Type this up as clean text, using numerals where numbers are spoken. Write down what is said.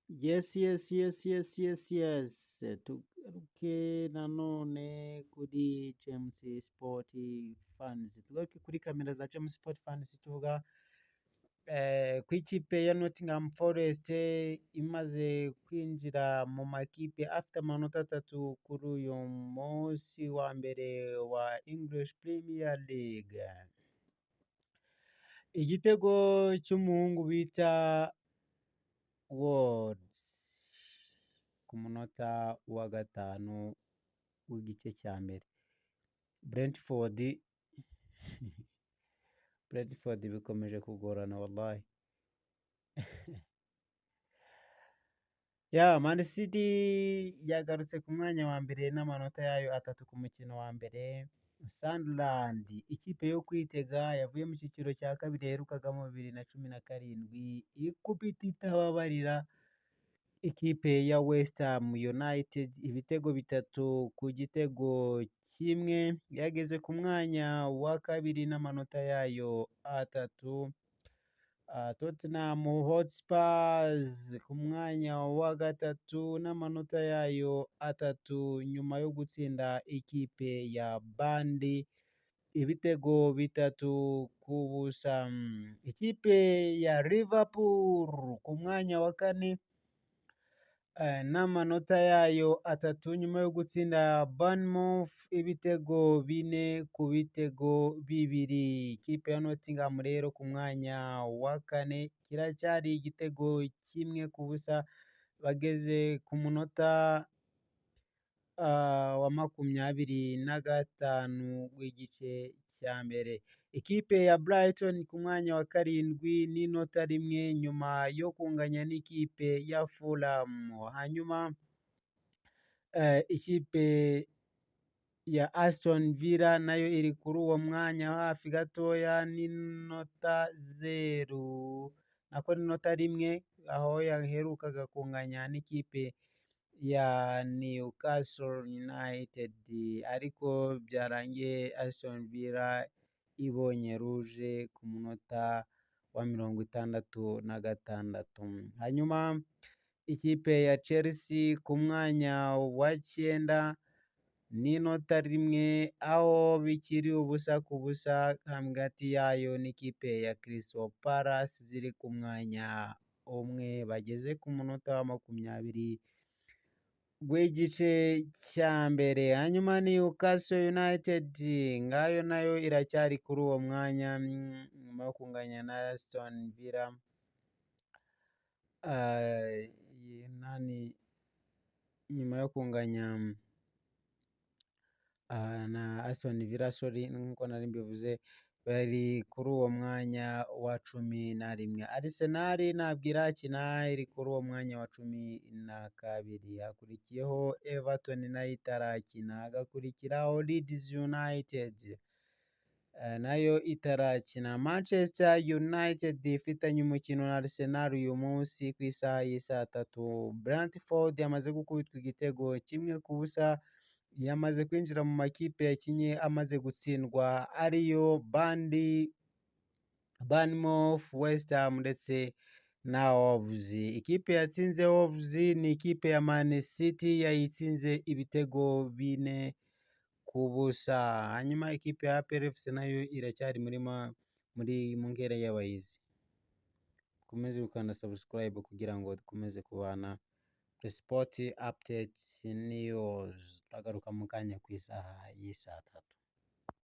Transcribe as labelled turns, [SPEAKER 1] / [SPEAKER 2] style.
[SPEAKER 1] Yes, yes, yes, yes, yes, yes. Tugaruke nanone kuri James Sport Fans. Tugaruke kuri kamera za James Sport Fans tuvuga ku ikipe ya Nottingham Forest imaze kwinjira mu makipe afite amanota 3 kuri uyu munsi wa mbere wa English Premier League. Igitego cy'umuhungu bita Wards ku munota wa 5 w'igice cya mbere. Brentford bikomeje kugorana wallahi. Man City yagarutse ku mwanya wa mbere n'amanota yayo 3 ku mukino wa mbere. Sunderland ikipe yo kwitega yavuye mu cyiciro cya kabiri yaherukagamo 2017 ikubita itababarira ikipe ya West Ham United ibitego 3 ku gitego kimwe. Yageze ku mwanya wa kabiri n'amanota yayo 3. Tottenham Hotspurs ku mwanya wa gatatu n'amanota yayo 3 nyuma yo gutsinda ikipe ya Burnley ibitego 3-0. Ikipe ya Liverpool ku mwanya wa kane n'amanota yayo 3 nyuma yo gutsinda Bournemouth ibitego 4-2. Ikipe ya Nottingham rero ku mwanya wa kane kiracyari igitego 1-0 bageze ku munota wa 25 w'igice cya mbere. Ikipe ya Brighton ku mwanya wa 7 n'inota 1 nyuma yo kunganya n'ikipe ya Fulham. Hanyuma ikipe ya Aston Villa nayo iri kuri uwo mwanya hafi gatoya n'inota 0 nako n'inota 1 aho yaherukaga kunganya n'ikipe ya Newcastle United, ariko byarangiye Aston Villa ibonye rouge ku munota wa 66. Hanyuma ikipe ya Chelsea ku mwanya wa 9 n'inota 1 aho bikiri ubusa ku busa hagati yayo n'ikipe ya Crystal Palace ziri ku mwanya umwe bageze ku munota wa 20 w'igice cya mbere. Hanyuma Newcastle United ngayo nayo iracyari kuri uwo mwanya nyuma yo kunganya na Aston Villa. Nyuma yo kunganya na Aston Villa nkuko nari mbivuze bari kuri uwo mwanya wa 11. Arsenal ntabwo irakina iri kuri uwo mwanya wa 12. Hakurikiyeho Everton nayo itarakina, hagakurikiraho Leeds United nayo itarakina. Manchester United ifitanye umukino na Arsenal uyu munsi ku isaha y'isa 3. Brentford yamaze gukubitwa igitego 1-0, yamaze kwinjira mu makipe yakinye amaze gutsindwa ariyo Burnley, Bournemouth, West Ham ndetse na Wolves. Ikipe yatsinze Wolves ni ikipe ya Man City yayitsinze ibitego 4-0. Hanyuma ikipe ya APR FC nayo iracyari mu ngera y'abahizi. Komeze gukanda subscribe kugira ngo dukomeze kubana Sport Update News. Turagaruka mu kanya ku isaha y'isa 3.